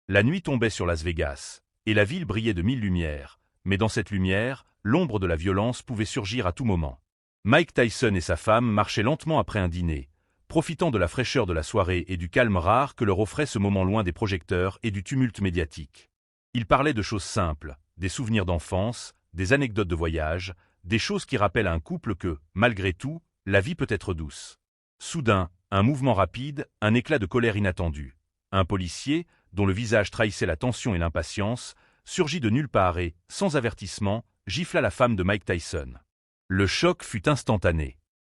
La nuit tombait sur Las Vegas, et la ville brillait de mille lumières, mais dans cette lumière, l'ombre de la violence pouvait surgir à tout moment. Mike Tyson et sa femme marchaient lentement après un dîner, profitant de la fraîcheur de la soirée et du calme rare que leur offrait ce moment loin des projecteurs et du tumulte médiatique. Ils parlaient de choses simples, des souvenirs d'enfance, des anecdotes de voyage, des choses qui rappellent à un couple que, malgré tout, la vie peut être douce. Soudain, un mouvement rapide, un éclat de colère inattendu. Un policier, dont le visage trahissait la tension et l'impatience, surgit de nulle part et, sans avertissement, gifla la femme de Mike Tyson. Le choc fut instantané.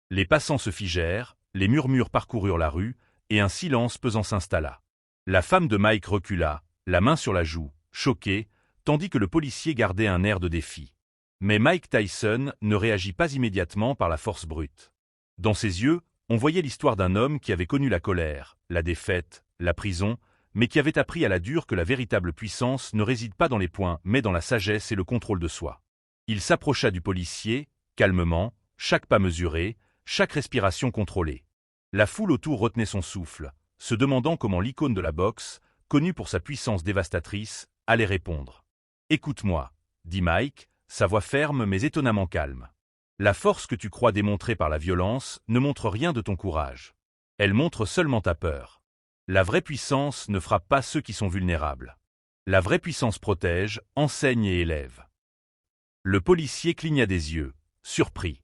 Les passants se figèrent, les murmures parcoururent la rue, et un silence pesant s'installa. La femme de Mike recula, la main sur la joue, choquée, tandis que le policier gardait un air de défi. Mais Mike Tyson ne réagit pas immédiatement par la force brute. Dans ses yeux, on voyait l'histoire d'un homme qui avait connu la colère, la défaite, la prison, mais qui avait appris à la dure que la véritable puissance ne réside pas dans les poings, mais dans la sagesse et le contrôle de soi. Il s'approcha du policier, calmement, chaque pas mesuré, chaque respiration contrôlée. La foule autour retenait son souffle, se demandant comment l'icône de la boxe, connue pour sa puissance dévastatrice, allait répondre. « Écoute-moi, » dit Mike, sa voix ferme mais étonnamment calme. « La force que tu crois démontrer par la violence ne montre rien de ton courage. Elle montre seulement ta peur. La vraie puissance ne frappe pas ceux qui sont vulnérables. La vraie puissance protège, enseigne et élève. » Le policier cligna des yeux, surpris.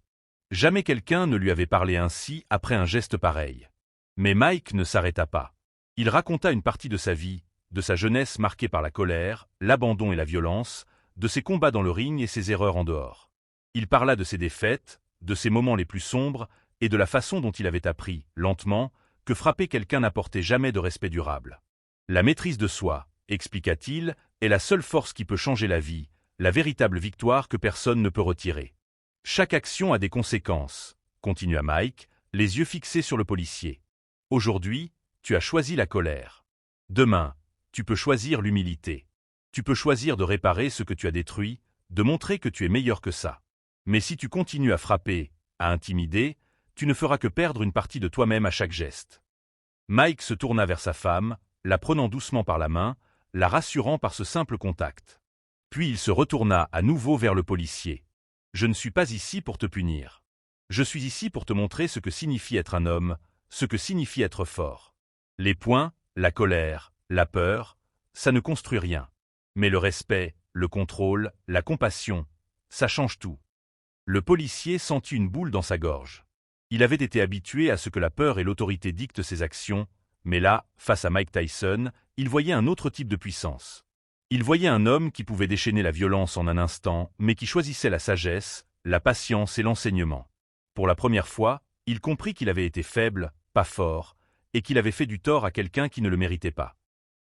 Jamais quelqu'un ne lui avait parlé ainsi après un geste pareil. Mais Mike ne s'arrêta pas. Il raconta une partie de sa vie, de sa jeunesse marquée par la colère, l'abandon et la violence, de ses combats dans le ring et ses erreurs en dehors. Il parla de ses défaites, de ses moments les plus sombres, et de la façon dont il avait appris, lentement, que frapper quelqu'un n'apportait jamais de respect durable. La maîtrise de soi, expliqua-t-il, est la seule force qui peut changer la vie, la véritable victoire que personne ne peut retirer. Chaque action a des conséquences, continua Mike, les yeux fixés sur le policier. Aujourd'hui, tu as choisi la colère. Demain, tu peux choisir l'humilité. Tu peux choisir de réparer ce que tu as détruit, de montrer que tu es meilleur que ça. Mais si tu continues à frapper, à intimider, tu ne feras que perdre une partie de toi-même à chaque geste. Mike se tourna vers sa femme, la prenant doucement par la main, la rassurant par ce simple contact. Puis il se retourna à nouveau vers le policier. « Je ne suis pas ici pour te punir. Je suis ici pour te montrer ce que signifie être un homme, ce que signifie être fort. Les poings, la colère, la peur, ça ne construit rien. Mais le respect, le contrôle, la compassion, ça change tout. » Le policier sentit une boule dans sa gorge. Il avait été habitué à ce que la peur et l'autorité dictent ses actions, mais là, face à Mike Tyson, il voyait un autre type de puissance. Il voyait un homme qui pouvait déchaîner la violence en un instant, mais qui choisissait la sagesse, la patience et l'enseignement. Pour la première fois, il comprit qu'il avait été faible, pas fort, et qu'il avait fait du tort à quelqu'un qui ne le méritait pas.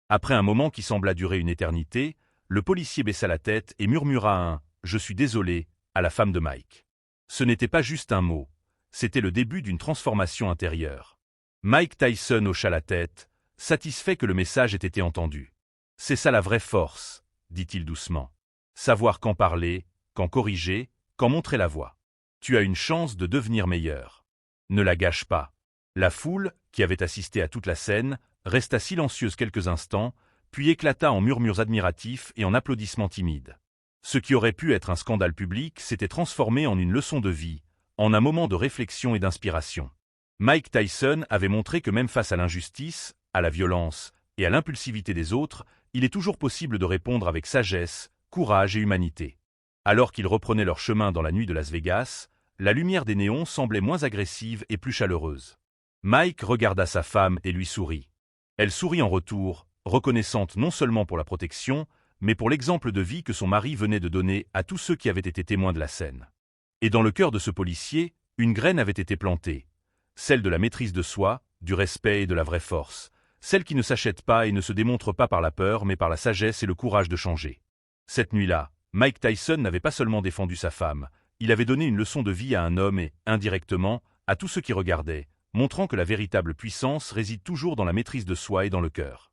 Après un moment qui sembla durer une éternité, le policier baissa la tête et murmura un « Je suis désolé » à la femme de Mike. Ce n'était pas juste un mot, c'était le début d'une transformation intérieure. Mike Tyson hocha la tête, satisfait que le message ait été entendu. « C'est ça la vraie force, » dit-il doucement. « Savoir quand parler, quand corriger, quand montrer la voie. Tu as une chance de devenir meilleur. Ne la gâche pas. » La foule, qui avait assisté à toute la scène, resta silencieuse quelques instants, puis éclata en murmures admiratifs et en applaudissements timides. Ce qui aurait pu être un scandale public s'était transformé en une leçon de vie, en un moment de réflexion et d'inspiration. Mike Tyson avait montré que même face à l'injustice, à la violence et à l'impulsivité des autres, il est toujours possible de répondre avec sagesse, courage et humanité. Alors qu'ils reprenaient leur chemin dans la nuit de Las Vegas, la lumière des néons semblait moins agressive et plus chaleureuse. Mike regarda sa femme et lui sourit. Elle sourit en retour, reconnaissante non seulement pour la protection, mais pour l'exemple de vie que son mari venait de donner à tous ceux qui avaient été témoins de la scène. Et dans le cœur de ce policier, une graine avait été plantée, celle de la maîtrise de soi, du respect et de la vraie force, celle qui ne s'achète pas et ne se démontre pas par la peur mais par la sagesse et le courage de changer. Cette nuit-là, Mike Tyson n'avait pas seulement défendu sa femme, il avait donné une leçon de vie à un homme et, indirectement, à tous ceux qui regardaient, montrant que la véritable puissance réside toujours dans la maîtrise de soi et dans le cœur.